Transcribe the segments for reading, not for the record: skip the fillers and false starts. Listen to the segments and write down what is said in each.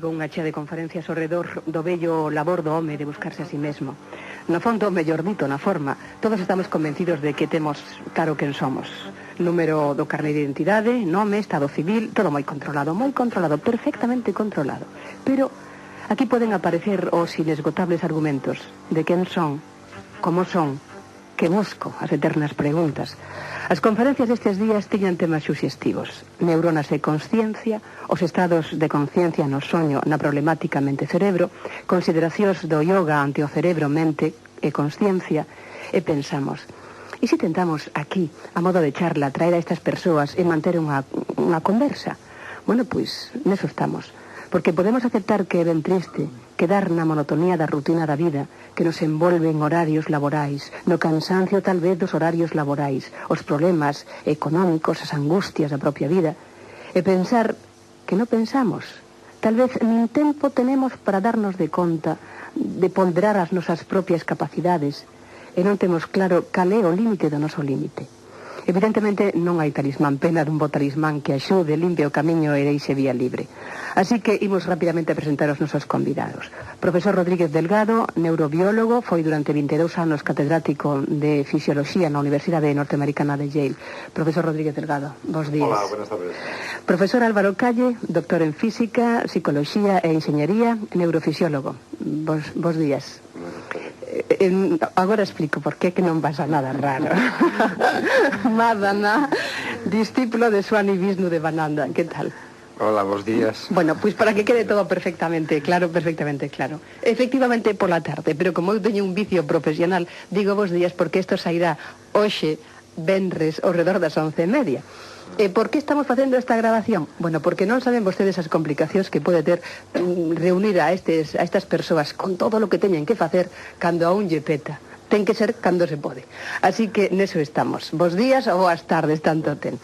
chegou unha chea de conferencias ao redor do bello labor do home de buscarse a si mesmo. No fondo, mellor dito, na forma, todos estamos convencidos de que temos claro quen somos. Número do carné de identidade, nome, estado civil, todo moi controlado, perfectamente controlado. Pero aquí poden aparecer os inesgotables argumentos de quen son, como son, que busco, as eternas preguntas. As conferencias destes días tiñan temas suxestivos: neuronas e consciencia, os estados de conciencia no soño, na problemática mente-cerebro, consideracións do yoga ante o cerebro, mente e consciencia, e pensamos, e se tentamos aquí, a modo de charla, traer a estas persoas e manter unha conversa? Bueno, pois, neso estamos. Porque podemos aceptar que é ben triste quedar na monotonía da rutina da vida que nos envolve en horarios laborais, no cansancio tal vez dos horarios laborais, os problemas económicos, as angustias da propia vida, e pensar que non pensamos. Tal vez nin tempo tenemos para darnos de conta de ponderar as nosas propias capacidades e non temos claro cal é o límite do noso límite. Evidentemente non hai talismán, pena dun bo talismán que axude, limpie o camiño e deixe vía libre. Así que imos rapidamente a presentar os nosos convidados. Profesor Rodríguez Delgado, neurobiólogo, foi durante 22 anos catedrático de Fisioloxía na Universidade Norteamericana de Yale. Profesor Rodríguez Delgado, bos días. Hola, buenas tardes. Profesor Álvaro Calle, doctor en Física, Psicología e Enxeñería, neurofisiólogo. Bos días. Agora explico por que non pasa nada raro. Madana, discípulo de Swami Vishnu de Bananda, que tal? Hola, bos días. Bueno, pois para que quede todo perfectamente claro. Efectivamente pola tarde, pero como eu teño un vicio profesional, digo bos días porque isto sairá hoxe, venres, ao redor das 11:30. E por que estamos facendo esta grabación? Bueno, porque non saben vostedes as complicacións que pode ter reunir a estas persoas con todo o que teñen que facer cando a un lle peta. Ten que ser cando se pode. Así que neso estamos. Bos días ou boas tardes, tanto ten.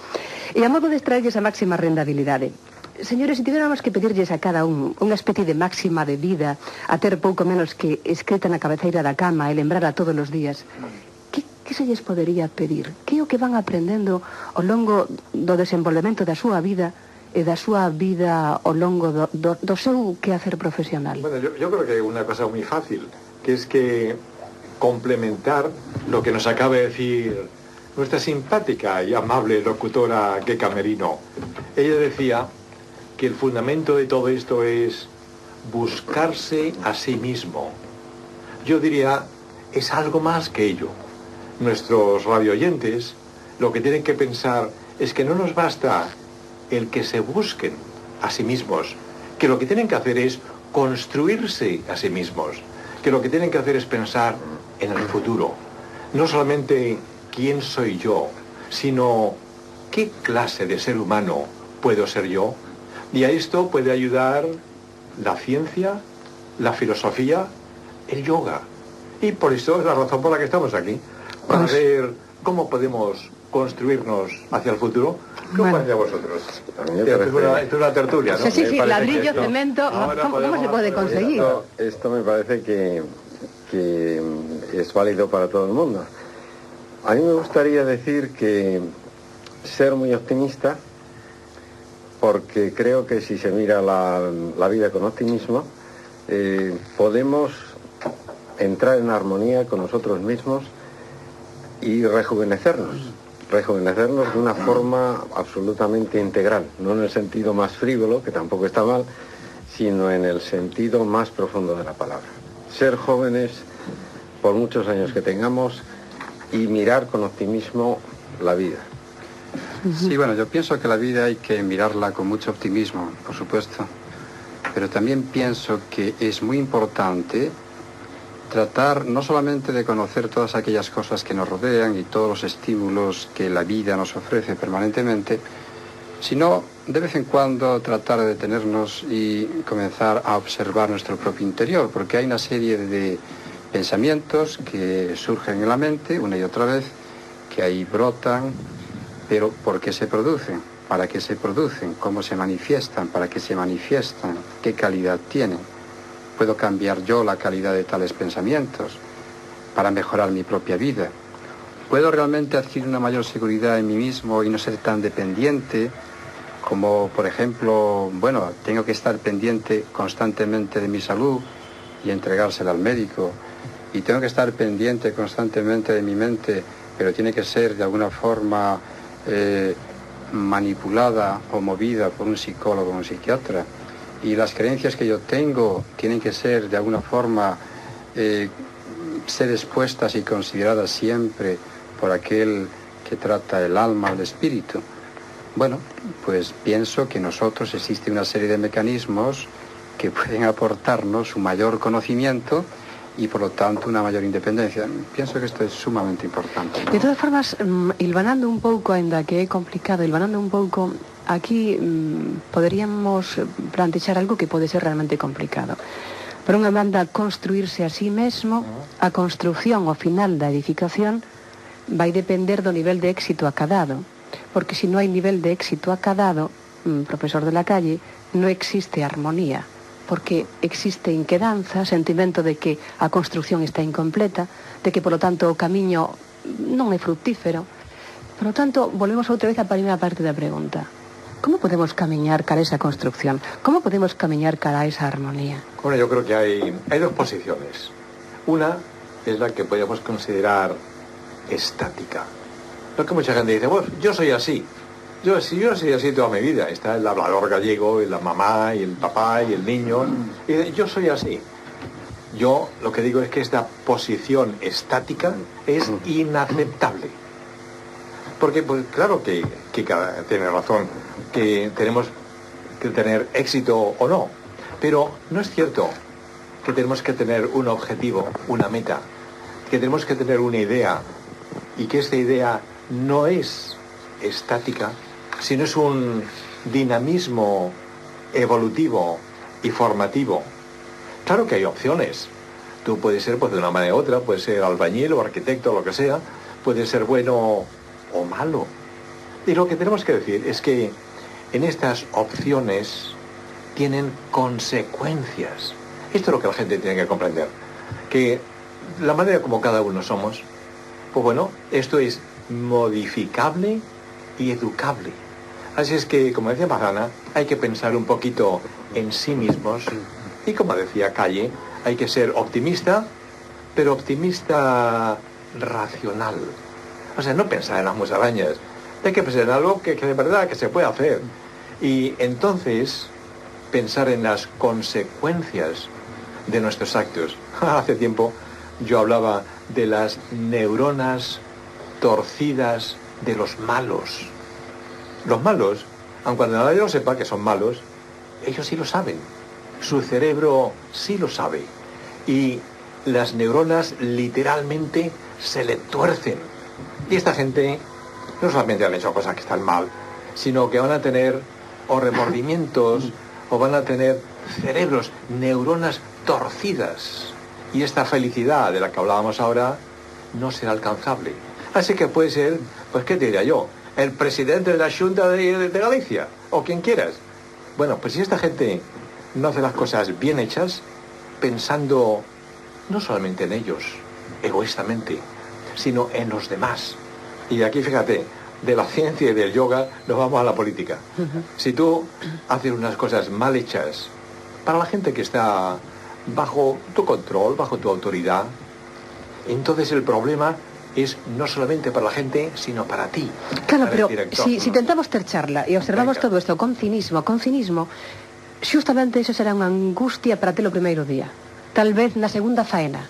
E a modo de extraerlles a máxima rendabilidade. Señores, se tiveramos que pedirlles a cada un unha especie de máxima de vida a ter pouco menos que escrita na cabeceira da cama e lembrar a todos os días, que se lles podería pedir? Que é o que van aprendendo ao longo do desenvolvemento da súa vida e da súa vida ao longo do seu quehacer profesional? Bueno, yo creo que hay una cosa muy fácil, que es que complementar lo que nos acaba de decir nuestra simpática y amable locutora Keka Merino. Ella decía que el fundamento de todo esto es buscarse a sí mismo. Yo diría, es algo más que ello. Nuestros radioyentes lo que tienen que pensar es que no nos basta el que se busquen a sí mismos, que lo que tienen que hacer es construirse a sí mismos, que lo que tienen que hacer es pensar en el futuro. No solamente quién soy yo, sino qué clase de ser humano puedo ser yo. Y a esto puede ayudar la ciencia, la filosofía, el yoga. Y por eso es la razón por la que estamos aquí. Para ver cómo podemos construirnos hacia el futuro. ¿Qué os parece a vosotros? Esto es una tertulia, ¿no? Sí, ladrillo, cemento, ¿cómo se puede conseguir? Esto me parece que es válido para todo el mundo. A mí me gustaría decir que ser muy optimista, porque creo que si se mira la vida con optimismo, podemos entrar en armonía con nosotros mismos y rejuvenecernos de una forma absolutamente integral, no en el sentido más frívolo, que tampoco está mal, sino en el sentido más profundo de la palabra. Ser jóvenes por muchos años que tengamos y mirar con optimismo la vida. Sí, bueno, yo pienso que la vida hay que mirarla con mucho optimismo, por supuesto, pero también pienso que es muy importante tratar no solamente de conocer todas aquellas cosas que nos rodean y todos los estímulos que la vida nos ofrece permanentemente, sino de vez en cuando tratar de detenernos y comenzar a observar nuestro propio interior, porque hay una serie de pensamientos que surgen en la mente una y otra vez, que ahí brotan, pero ¿por qué se producen? ¿Para qué se producen? ¿Cómo se manifiestan? ¿Para qué se manifiestan? ¿Qué calidad tienen? ¿Puedo cambiar yo la calidad de tales pensamientos para mejorar mi propia vida? ¿Puedo realmente adquirir una mayor seguridad en mí mismo y no ser tan dependiente como por ejemplo, bueno, tengo que estar pendiente constantemente de mi salud y entregársela al médico, y tengo que estar pendiente constantemente de mi mente, pero tiene que ser de alguna forma manipulada o movida por un psicólogo o un psiquiatra, y las creencias que yo tengo tienen que ser de alguna forma ser expuestas y consideradas siempre por aquel que trata el alma o el espíritu. Bueno, pues pienso que nosotros existe una serie de mecanismos que pueden aportarnos un mayor conocimiento y por lo tanto una mayor independencia. Pienso que esto es sumamente importante, ¿no? De todas formas, hilvanando un pouco, ainda que é complicado, hilvanando un pouco, aquí poderíamos plantexar algo que pode ser realmente complicado. Por unha banda, construirse a sí mesmo, a construcción ao final da edificación vai depender do nivel de éxito acadado, porque se non hai nivel de éxito acadado, profesor de la Calle, non existe armonía, porque existe inquedanza, sentimento de que a construcción está incompleta, de que, polo tanto, o camiño non é fructífero. Por lo tanto, volvemos outra vez á primeira parte da pregunta. ¿Cómo podemos camiñar cara a esa construcción? ¿Cómo podemos camiñar cara a esa armonía? Bueno, yo creo que hay dos posiciones. Una es la que podemos considerar estática. Lo que mucha gente dice, pues yo soy así. Yo soy así toda mi vida. Está el hablador gallego, y la mamá, y el papá, y el niño. Y dice, yo soy así. Yo lo que digo es que esta posición estática es inaceptable. Porque, pues claro que tiene razón, que tenemos que tener éxito o no. Pero no es cierto que tenemos que tener un objetivo, una meta, que tenemos que tener una idea, y que esta idea no es estática, sino es un dinamismo evolutivo y formativo. Claro que hay opciones. Tú puedes ser pues de una manera u otra, puedes ser albañil o arquitecto o lo que sea, puedes ser bueno o malo. Y lo que tenemos que decir es que en estas opciones tienen consecuencias. Esto es lo que la gente tiene que comprender. Que la manera como cada uno somos, pues bueno, esto es modificable y educable. Así es que, como decía Mazana, hay que pensar un poquito en sí mismos. Y como decía Calle, hay que ser optimista, pero optimista racional. O sea, no pensar en las musarañas. Hay que pensar en algo que de verdad que se puede hacer. Y entonces pensar en las consecuencias de nuestros actos. Hace tiempo yo hablaba de las neuronas torcidas de los malos. Los malos, aun cuando nadie lo sepa que son malos, ellos sí lo saben. Su cerebro sí lo sabe. Y las neuronas literalmente se le tuercen. Y esta gente no solamente han hecho cosas que están mal, sino que van a tener o remordimientos o van a tener cerebros, neuronas torcidas. Y esta felicidad de la que hablábamos ahora no será alcanzable. Así que puede ser, pues qué te diría yo, el presidente de la Xunta de Galicia, o quien quieras. Bueno, pues si esta gente no hace las cosas bien hechas, pensando no solamente en ellos, egoístamente, sino en los demás. Y aquí fíjate, de la ciencia y del yoga nos vamos a la política. Si tú haces unas cosas mal hechas para la gente que está bajo tu control, bajo tu autoridad, entonces el problema es no solamente para la gente, sino para ti. Claro, para pero si intentamos ter charla e observamos todo isto con cinismo, xustamente iso será unha angustia para ti o primeiro día. Tal vez na segunda faena.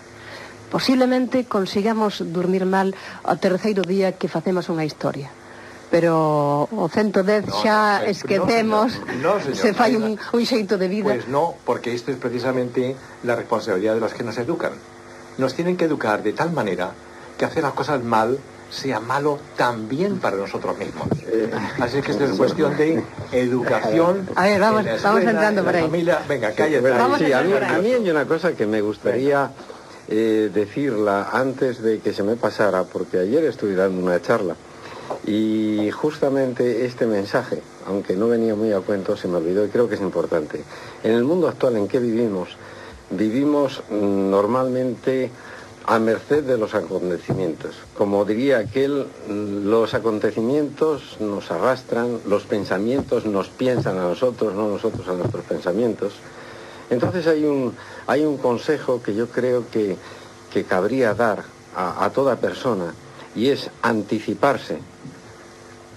Posiblemente consigamos dormir mal ao terceiro día que facemos unha historia. Pero o 110 xa esquecemos, se fai un xeito de vida. Pues no, porque esto es precisamente la responsabilidad de los que nos educan. Nos tienen que educar de tal manera que hacer las cosas mal sea malo también para nosotros mismos. Así que esto es cuestión de educación. A ver, vamos entrando por ahí. Familia. Venga, cállate. Sí, a mí hay una cosa que me gustaría decirla antes de que se me pasara, porque ayer estuve dando una charla y justamente este mensaje, aunque no venía muy a cuento, se me olvidó y creo que es importante. En el mundo actual en que vivimos normalmente a merced de los acontecimientos. Como diría aquel, los acontecimientos nos arrastran, los pensamientos nos piensan a nosotros, no nosotros a nuestros pensamientos. Entonces hay un consejo que yo creo que cabría dar a toda persona, y es anticiparse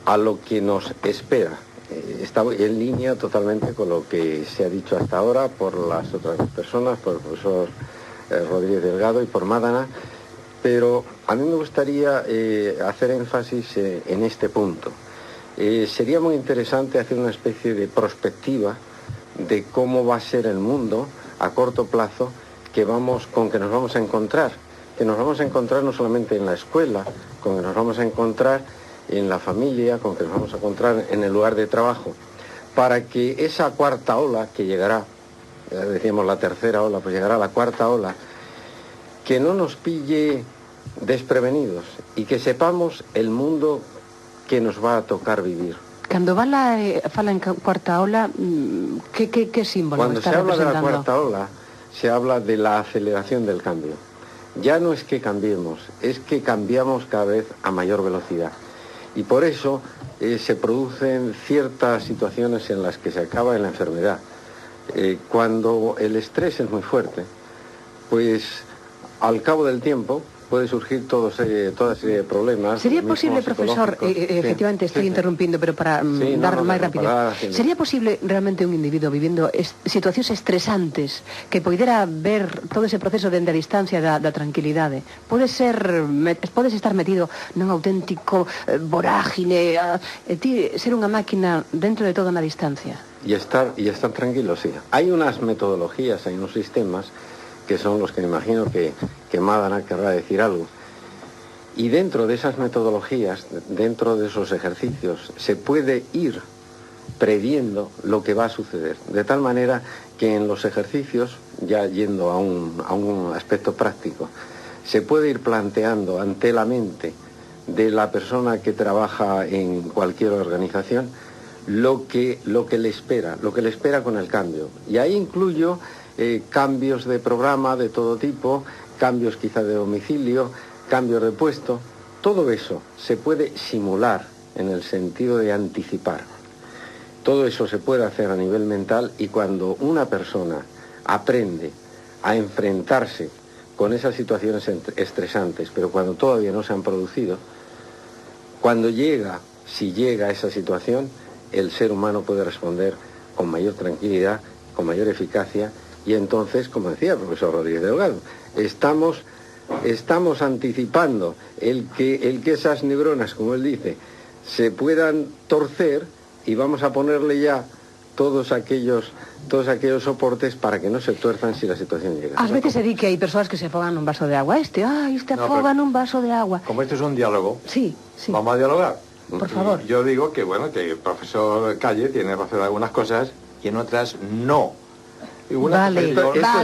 a lo que nos espera. Está en línea totalmente con lo que se ha dicho hasta ahora por las otras personas, por el profesor Rodríguez Delgado y por Mádana, pero a mí me gustaría hacer énfasis en este punto. Sería muy interesante hacer una especie de prospectiva de cómo va a ser el mundo a corto plazo con que nos vamos a encontrar. Que nos vamos a encontrar no solamente en la escuela, con que nos vamos a encontrar en la familia, con que nos vamos a encontrar en el lugar de trabajo, para que esa cuarta ola que llegará, ya decíamos la tercera ola, pues llegará la cuarta ola, que no nos pille desprevenidos y que sepamos el mundo que nos va a tocar vivir. Cando fala en cuarta ola, que símbolo Cuando está se habla de la representando? cuarta ola, se habla de la aceleración del cambio. Ya no es que cambiemos, es que cambiamos cada vez a mayor velocidad. Y por eso se producen ciertas situaciones en las que se acaba en la enfermedad. Cuando el estrés es muy fuerte, pues al cabo del tiempo puede surgir toda serie de problemas. Sería posible, profesor, efectivamente estoy interrumpindo, pero para dar máis rápido. Sería posible realmente un individuo vivindo situacións estresantes que poidera ver todo ese proceso dende a distancia da tranquilidade? Podes estar metido nun auténtico vorágine, ser unha máquina dentro de todo na distancia. Y estar tranquilo, sí. Hay unas metodologías, hay unos sistemas que son los que me imagino que Mádana querrá decir algo. Y dentro de esas metodologías, dentro de esos ejercicios, se puede ir previendo lo que va a suceder. De tal manera que en los ejercicios, ya yendo a un aspecto práctico, se puede ir planteando ante la mente de la persona que trabaja en cualquier organización lo que le espera con el cambio. Y ahí incluyo cambios de programa de todo tipo, cambios quizá de domicilio, cambios de puesto. Todo eso se puede simular en el sentido de anticipar. Todo eso se puede hacer a nivel mental, y cuando una persona aprende a enfrentarse con esas situaciones estresantes, pero cuando todavía no se han producido, si llega a esa situación, el ser humano puede responder con mayor tranquilidad, con mayor eficacia. Y entonces, como decía el profesor Rodríguez Delgado, estamos anticipando el que esas neuronas, como él dice, se puedan torcer, y vamos a ponerle ya todos aquellos soportes para que no se tuerzan si la situación llega. Ás veces se di que hai persoas que se afogan nun vaso de agua. Este afoga nun vaso de agua. Como este es un diálogo, sí. Vamos a dialogar. Por favor. Y yo digo que el profesor Calle tiene razón en algunas cosas y en otras no. Una cosa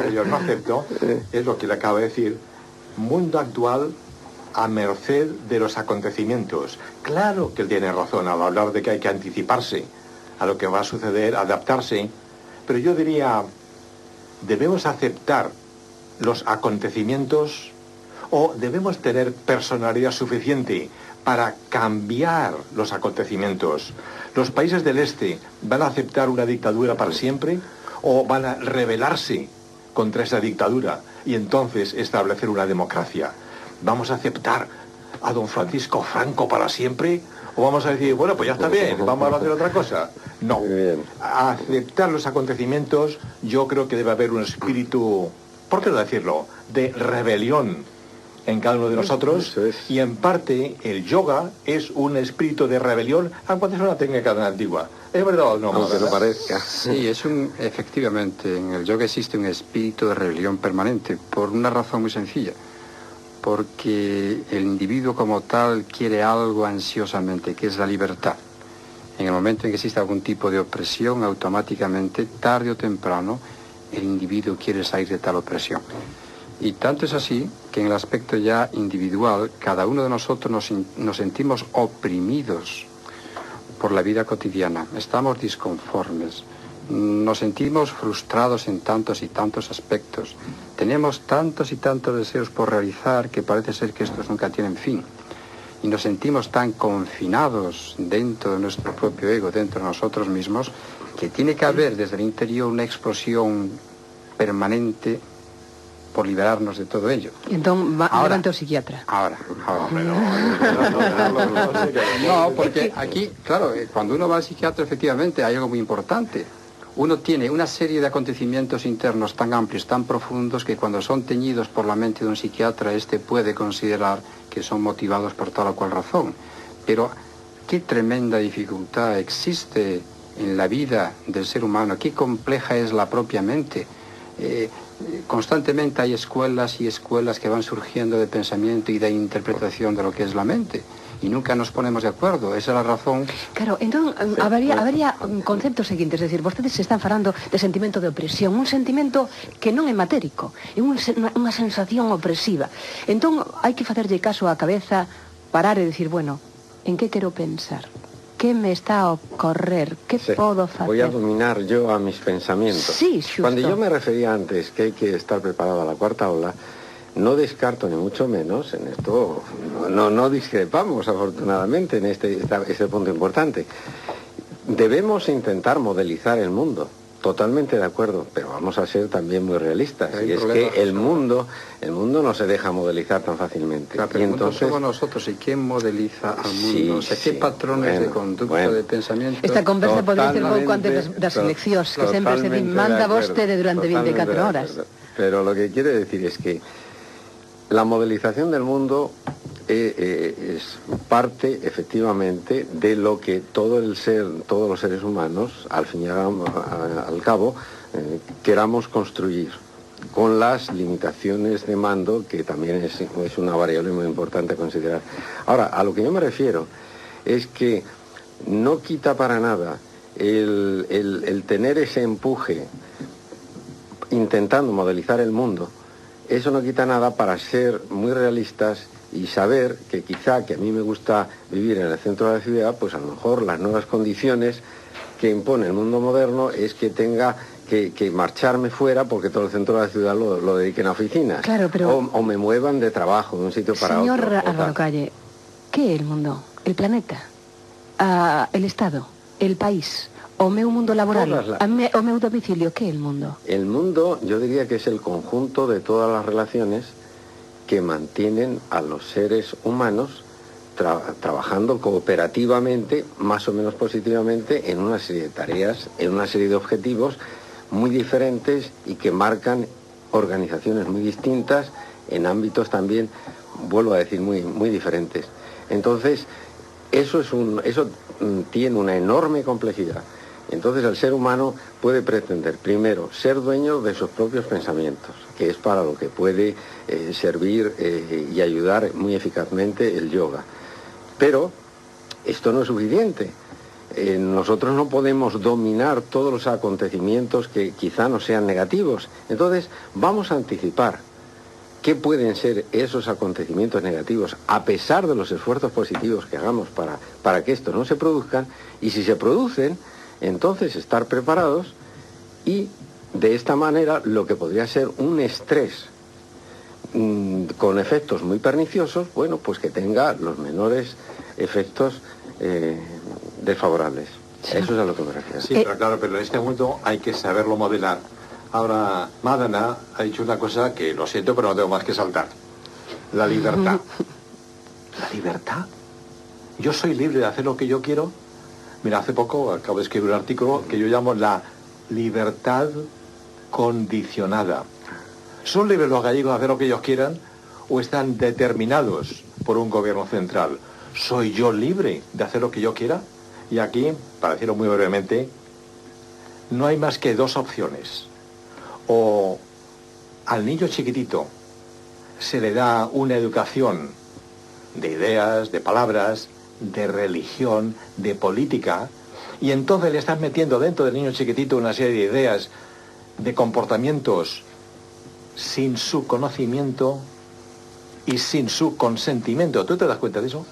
que yo no acepto es lo que le acabo de decir: mundo actual a merced de los acontecimientos. Claro que él tiene razón al hablar de que hay que anticiparse a lo que va a suceder, adaptarse, pero yo diría, debemos aceptar los acontecimientos, o debemos tener personalidad suficiente para cambiar los acontecimientos. ¿Los países del este van a aceptar una dictadura para siempre o van a rebelarse contra esa dictadura y entonces establecer una democracia? ¿Vamos a aceptar a don Francisco Franco para siempre o vamos a decir, bueno, pues ya está bien, vamos a hacer otra cosa? No. A aceptar los acontecimientos, yo creo que debe haber un espíritu, ¿por qué no decirlo?, de rebelión en cada uno de nosotros, y en parte el yoga es un espíritu de rebelión, aunque es una técnica tan antigua. ¿Es verdad o no? Aunque no parezca. Sí, efectivamente, en el yoga existe un espíritu de rebelión permanente, por una razón muy sencilla, porque el individuo como tal quiere algo ansiosamente, que es la libertad. En el momento en que existe algún tipo de opresión, automáticamente, tarde o temprano, el individuo quiere salir de tal opresión. Y tanto es así que en el aspecto ya individual, cada uno de nosotros nos sentimos oprimidos por la vida cotidiana. Estamos disconformes, nos sentimos frustrados en tantos y tantos aspectos. Tenemos tantos y tantos deseos por realizar que parece ser que estos nunca tienen fin. Y nos sentimos tan confinados dentro de nuestro propio ego, dentro de nosotros mismos, que tiene que haber desde el interior una explosión permanente por liberarnos de todo ello. Entón, levante o psiquiatra. Ahora. No, porque aquí, claro, cuando uno va al psiquiatra, efectivamente, hay algo muy importante. Uno tiene una serie de acontecimientos internos tan amplios, tan profundos, que cuando son teñidos por la mente de un psiquiatra, este puede considerar que son motivados por tal o cual razón. Pero qué tremenda dificultad existe en la vida del ser humano, qué compleja es la propia mente. Constantemente hay escuelas y escuelas que van surgiendo de pensamiento y de interpretación de lo que es la mente. Y nunca nos ponemos de acuerdo, esa é a razón. Claro, entón, habería un concepto seguinte, es decir, vostedes se están falando de sentimento de opresión, un sentimento que non é matérico, é unha sensación opresiva. Entón, hai que facerlle caso á cabeza, parar e decir, bueno, en que quero pensar? ¿Qué me está a ocurrir? ¿Qué puedo hacer? Voy a dominar yo a mis pensamientos. Sí, justo. Cuando yo me refería antes que hay que estar preparado a la cuarta ola, no descarto ni mucho menos, en esto no discrepamos afortunadamente en este punto importante. Debemos intentar modelizar el mundo, totalmente de acuerdo, pero vamos a ser también muy realistas. Y es que el mundo no se deja modelizar tan fácilmente. La pregunta somos nosotros, ¿y quién modeliza al mundo? O sea, ¿qué patrones de conducta, de pensamiento? Esta conversa podría ser pouco antes das eleccións, que sempre se manda vostede durante 24 horas. Pero lo que quiere decir es que la modelización del mundo es parte, efectivamente, de lo que todos los seres humanos, al fin y al cabo, queramos construir, con las limitaciones de mando, que también es una variable muy importante a considerar. Ahora, a lo que yo me refiero es que no quita para nada el tener ese empuje intentando modelizar el mundo. Eso no quita nada para ser muy realistas y saber que quizá, que a mí me gusta vivir en el centro de la ciudad, pues a lo mejor las nuevas condiciones que impone el mundo moderno es que tenga que marcharme fuera porque todo el centro de la ciudad lo dediquen a oficinas. Claro, pero... o me muevan de trabajo de un sitio para otro. Señor Álvaro Calle, ¿qué é el mundo? ¿El planeta? ¿El Estado? ¿El país? O meu mundo laboral, o meu domicilio, ¿qué es el mundo? El mundo, yo diría que es el conjunto de todas las relaciones que mantienen a los seres humanos trabajando cooperativamente, más o menos positivamente, en una serie de tareas, en una serie de objetivos muy diferentes y que marcan organizaciones muy distintas en ámbitos también, vuelvo a decir, muy, muy diferentes. Entonces, eso tiene una enorme complejidad. Entonces el ser humano puede pretender, primero, ser dueño de sus propios pensamientos, que es para lo que puede servir y ayudar muy eficazmente el yoga. Pero esto no es suficiente. Nosotros no podemos dominar todos los acontecimientos que quizá no sean negativos. Entonces vamos a anticipar qué pueden ser esos acontecimientos negativos, a pesar de los esfuerzos positivos que hagamos para que estos no se produzcan, y si se producen, entonces estar preparados y de esta manera lo que podría ser un estrés con efectos muy perniciosos, bueno, pues que tenga los menores efectos desfavorables. Sí. Eso es a lo que me refiero. Sí, pero claro, pero en este mundo hay que saberlo modelar. Ahora, Madana ha dicho una cosa que lo siento, pero no tengo más que saltar. La libertad. ¿La libertad? ¿Yo soy libre de hacer lo que yo quiero? Mira, hace poco acabo de escribir un artículo que yo llamo la libertad condicionada. ¿Son libres los gallegos de hacer lo que ellos quieran o están determinados por un gobierno central? ¿Soy yo libre de hacer lo que yo quiera? Y aquí, para decirlo muy brevemente, no hay más que dos opciones. O al niño chiquitito se le da una educación de ideas, de palabras, de religión, de política, y entonces le estás metiendo dentro del niño chiquitito una serie de ideas, de comportamientos sin su conocimiento y sin su consentimiento. ¿Tú te das cuenta de eso?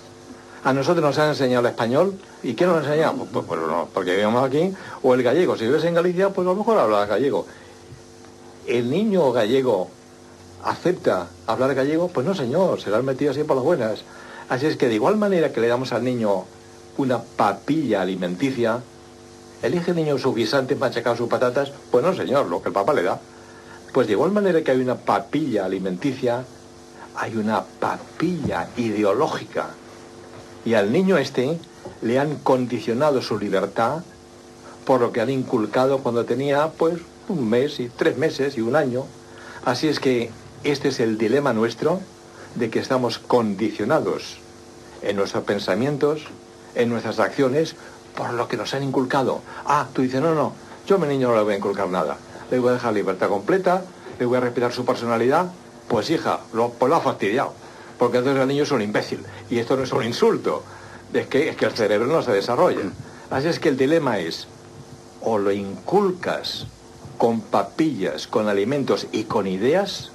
A nosotros nos han enseñado el español, ¿y qué nos enseñamos? Pues no, porque vivimos aquí, O el gallego, si vives en Galicia, pues a lo mejor hablas gallego. ¿El niño gallego acepta hablar gallego? Pues no, señor, se lo han metido así por las buenas. Así es que de igual manera que le damos al niño una papilla alimenticia, ¿elige el niño su guisante machacado sus patatas? Pues no, señor, lo que el papá le da. Pues de igual manera que hay una papilla alimenticia, hay una papilla ideológica. Y al niño le han condicionado su libertad por lo que han inculcado cuando tenía, pues, 1 mes y 3 meses y 1 año. Así es que este es el dilema nuestro, de que estamos condicionados en nuestros pensamientos, en nuestras acciones, por lo que nos han inculcado. Ah, tú dices, no, yo a mi niño no le voy a inculcar nada. Le voy a dejar libertad completa, le voy a respetar su personalidad. Pues hija, pues lo ha fastidiado, porque entonces el niño es un imbécil. Y esto no es un insulto, es que el cerebro no se desarrolla. Así es que el dilema es, o lo inculcas con papillas, con alimentos y con ideas,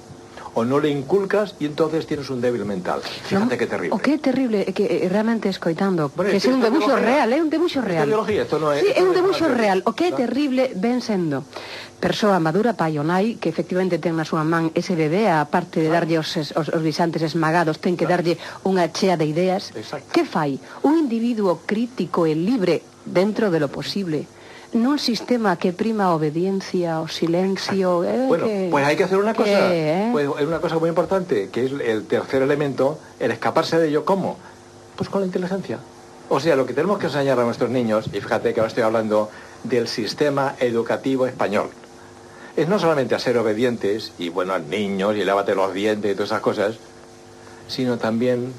o no le inculcas y entonces tienes un débil mental. Fíjate qué terrible. O qué terrible, que realmente escoitando, Bueno, que é un debuxo real, é un debuxo real. Ideología, esto no es, Sí, é un esto no debuxo es real. O que é ¿no? terrible ven sendo persoa madura, pai ou nai, que efectivamente ten na súa man ese bebé, a parte de darlle os guisantes esmagados, ten que darlle unha chea de ideas. Exacto. Que fai? Un individuo crítico e libre dentro de lo posible, nun sistema que prima a obediencia, o silencio... Bueno, pues hay que hacer una cosa, pues es una cosa muy importante, que es el tercer elemento, el escaparse de ello. ¿Cómo? Pues con la inteligencia. O sea, lo que tenemos que enseñar a nuestros niños, y fíjate que ahora estoy hablando del sistema educativo español, es no solamente a ser obedientes, y bueno, a niños, y lávate los dientes y todas esas cosas, sino también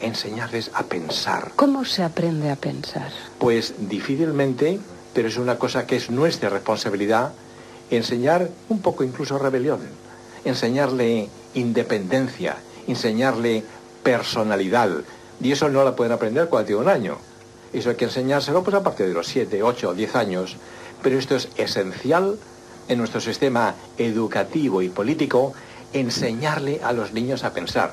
enseñarles a pensar. ¿Cómo se aprende a pensar? Pues difícilmente, pero es una cosa que es nuestra responsabilidad, enseñar un poco incluso rebelión, enseñarle independencia, enseñarle personalidad, y eso no la pueden aprender cuando tiene 1 año. Eso hay que enseñárselo pues a partir de los 7, 8 o 10 años, pero esto es esencial en nuestro sistema educativo y político, enseñarle a los niños a pensar.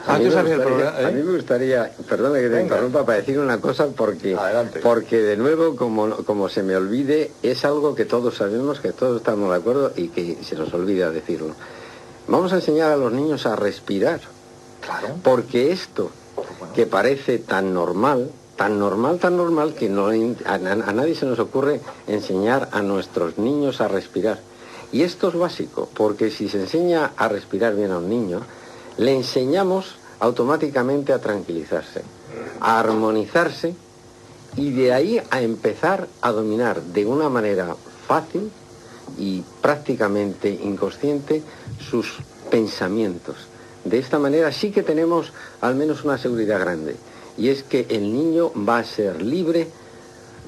A mí me gustaría, perdona que te interrumpa, para decir una cosa, porque de nuevo, como se me olvide, es algo que todos sabemos, que todos estamos de acuerdo y que se nos olvida decirlo. Vamos a enseñar a los niños a respirar. Claro. Porque esto, que parece tan normal, que a nadie se nos ocurre enseñar a nuestros niños a respirar. Y esto es básico, porque si se enseña a respirar bien a un niño, le enseñamos automáticamente a tranquilizarse, a armonizarse y de ahí a empezar a dominar de una manera fácil y prácticamente inconsciente sus pensamientos. De esta manera sí que tenemos al menos una seguridad grande, y es que el niño va a ser libre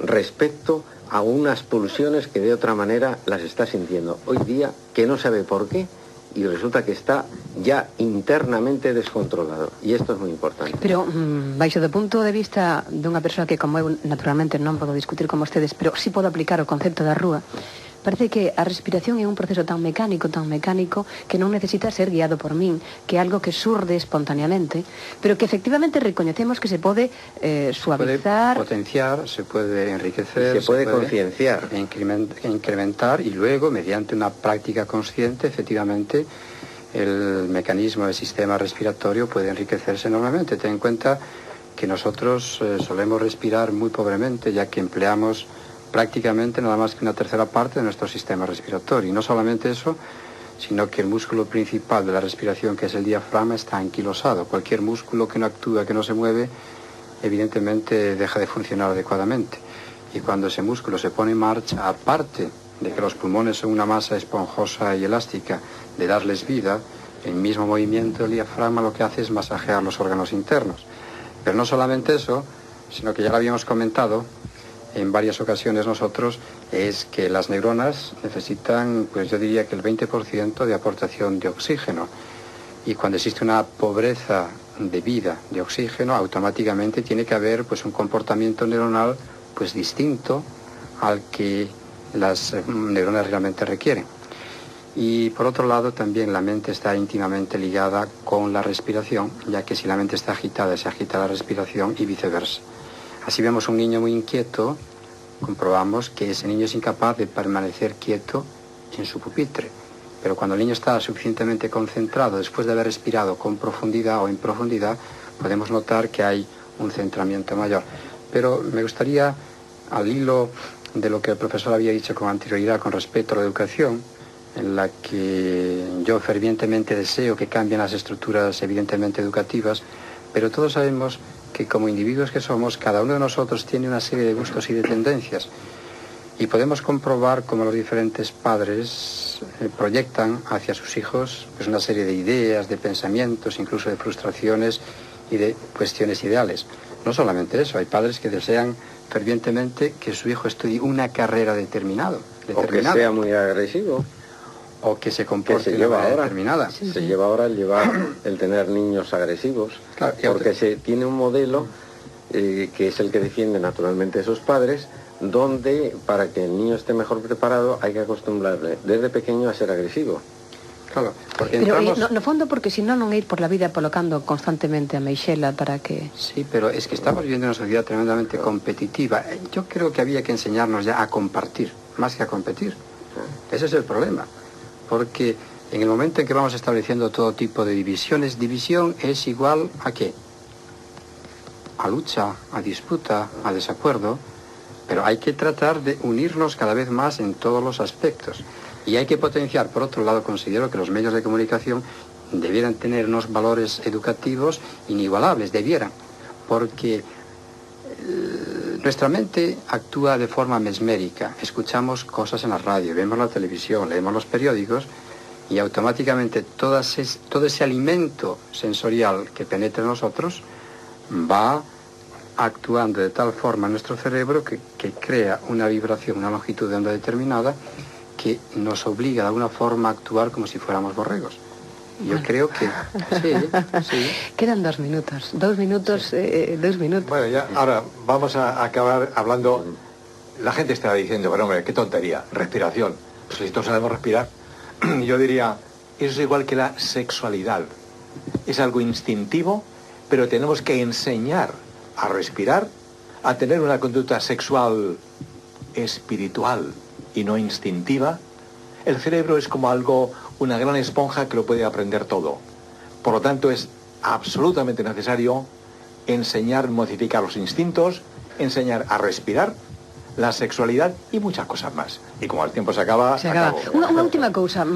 respecto a unas pulsiones que de otra manera las está sintiendo hoy día, que no sabe por qué, y resulta que está ya internamente descontrolado, y esto es muy importante. Pero, baixo do punto de vista dunha persoa que, como eu, naturalmente non podo discutir con vostedes, pero sí podo aplicar o concepto da rúa, parece que a respiración é un proceso tan mecánico, que non necesita ser guiado por min, que é algo que surde espontaneamente, pero que efectivamente recoñecemos que se pode suavizar... Se puede potenciar, se puede enriquecer, se puede concienciar, incrementar, y luego, mediante una práctica consciente, efectivamente, el mecanismo del sistema respiratorio puede enriquecerse enormemente. Ten en cuenta que nosotros solemos respirar muy pobremente, ya que empleamos prácticamente nada más que una tercera parte de nuestro sistema respiratorio. Y no solamente eso, sino que el músculo principal de la respiración, que es el diafragma, está anquilosado. Cualquier músculo que no actúa, que no se mueve, evidentemente deja de funcionar adecuadamente. Y cuando ese músculo se pone en marcha, aparte de que los pulmones son una masa esponjosa y elástica, de darles vida, el mismo movimiento del diafragma lo que hace es masajear los órganos internos. Pero no solamente eso, sino que ya lo habíamos comentado en varias ocasiones nosotros, es que las neuronas necesitan, pues yo diría que el 20% de aportación de oxígeno. Y cuando existe una pobreza de vida de oxígeno, automáticamente tiene que haber pues un comportamiento neuronal pues distinto al que las neuronas realmente requieren. Y por otro lado, también la mente está íntimamente ligada con la respiración, ya que si la mente está agitada, se agita la respiración y viceversa. Así vemos un niño muy inquieto, comprobamos que ese niño es incapaz de permanecer quieto en su pupitre. Pero cuando el niño está suficientemente concentrado, después de haber respirado con profundidad o en profundidad, podemos notar que hay un centramiento mayor. Pero me gustaría, al hilo de lo que el profesor había dicho con anterioridad con respecto a la educación, en la que yo fervientemente deseo que cambien las estructuras evidentemente educativas, pero todos sabemos que como individuos que somos, cada uno de nosotros tiene una serie de gustos y de tendencias. Y podemos comprobar cómo los diferentes padres proyectan hacia sus hijos pues una serie de ideas, de pensamientos, incluso de frustraciones y de cuestiones ideales. No solamente eso, hay padres que desean fervientemente que su hijo estudie una carrera determinada. O que sea muy agresivo. O que se comporte de manera determinada. Se lleva ahora el tener niños agresivos, claro, porque se tiene un modelo que es el que defienden naturalmente esos padres, donde para que el niño esté mejor preparado hay que acostumbrarle desde pequeño a ser agresivo. Claro, porque pero entramos... no fondo porque si no ir por la vida colocando constantemente a Meixela para que... Sí, pero es que estamos viviendo una sociedad tremendamente competitiva. Yo creo que había que enseñarnos ya a compartir, más que a competir. Ese es el problema. Porque en el momento en que vamos estableciendo todo tipo de divisiones, división es igual a ¿qué? A lucha, a disputa, a desacuerdo, pero hay que tratar de unirnos cada vez más en todos los aspectos. Y hay que potenciar, por otro lado, considero que los medios de comunicación debieran tener unos valores educativos inigualables, porque nuestra mente actúa de forma mesmérica. Escuchamos cosas en la radio, vemos la televisión, leemos los periódicos y automáticamente todo ese alimento sensorial que penetra en nosotros va actuando de tal forma en nuestro cerebro que crea una vibración, una longitud de onda determinada que nos obliga de alguna forma a actuar como si fuéramos borregos. Yo creo que... Sí. Quedan 2 minutos. 2 minutos, sí. 2 minutos. Bueno, ya, ahora vamos a acabar hablando... La gente estará diciendo, pero hombre, qué tontería, respiración. Pues si todos sabemos respirar. Yo diría, eso es igual que la sexualidad. Es algo instintivo, pero tenemos que enseñar a respirar, a tener una conducta sexual espiritual y no instintiva. El cerebro es como algo, una gran esponja que lo puede aprender todo. Por lo tanto, es absolutamente necesario enseñar, modificar los instintos, enseñar a respirar, la sexualidad y muchas cosas más. Y como el tiempo se acaba... Unha última cousa.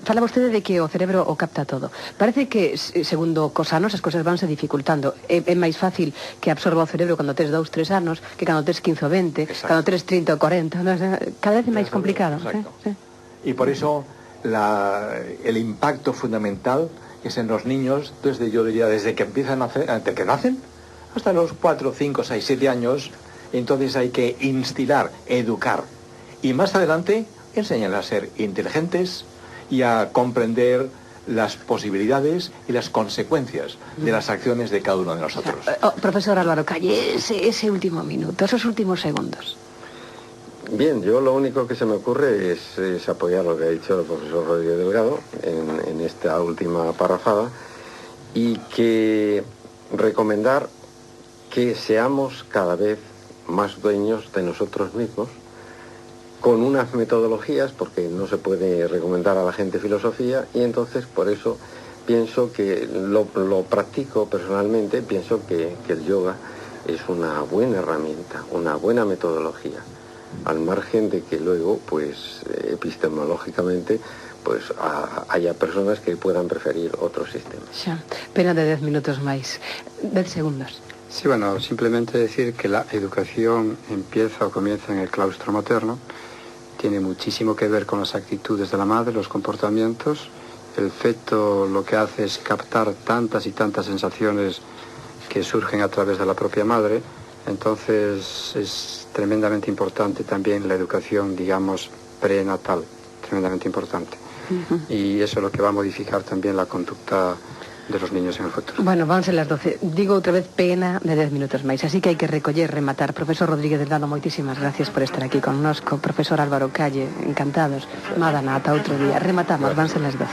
Falaba vostede de que o cerebro o capta todo. Parece que, segundo cos anos, as cousas vanse dificultando. É máis fácil que absorba o cerebro cando tes 2, 3 anos que cando tes 15 ou 20, exacto, cando tes 30 ou 40. Cada vez é máis complicado. Exacto. Sí. Y por eso el impacto fundamental es en los niños, yo diría, desde que empiezan a nacer, desde que nacen, hasta los 4, 5, 6, 7 años. Entonces hay que instilar, educar. Y más adelante, enseñar a ser inteligentes y a comprender las posibilidades y las consecuencias de las acciones de cada uno de nosotros. Profesor Álvaro Calle, ese último minuto, esos últimos segundos. Bien, yo lo único que se me ocurre es apoyar lo que ha dicho el profesor Rodríguez Delgado en esta última parrafada y que recomendar que seamos cada vez más dueños de nosotros mismos, con unas metodologías, porque no se puede recomendar a la gente filosofía, y entonces por eso pienso que lo practico personalmente, pienso que el yoga es una buena herramienta, una buena metodología, al margen de que luego, pues, epistemológicamente, pues haya personas que puedan preferir otros sistemas. Xa, pena de 10 minutos máis. 10 segundos. Sí, bueno, simplemente decir que la educación empieza o comienza en el claustro materno, tiene muchísimo que ver con las actitudes de la madre, los comportamientos. El feto lo que hace es captar tantas y tantas sensaciones que surgen a través de la propia madre, entonces es tremendamente importante también la educación, digamos, prenatal, tremendamente importante. Y eso es lo que va a modificar también la conducta de los niños en el futuro. Bueno, vamos a las 12. Digo outra vez pena de 10 minutos máis, así que hai que recoller, rematar. Profesor Rodríguez Delgado, moitísimas gracias por estar aquí connosco. Profesor Álvaro Calle, encantados. Madana, ata outro día. Rematamos, vanse las 12.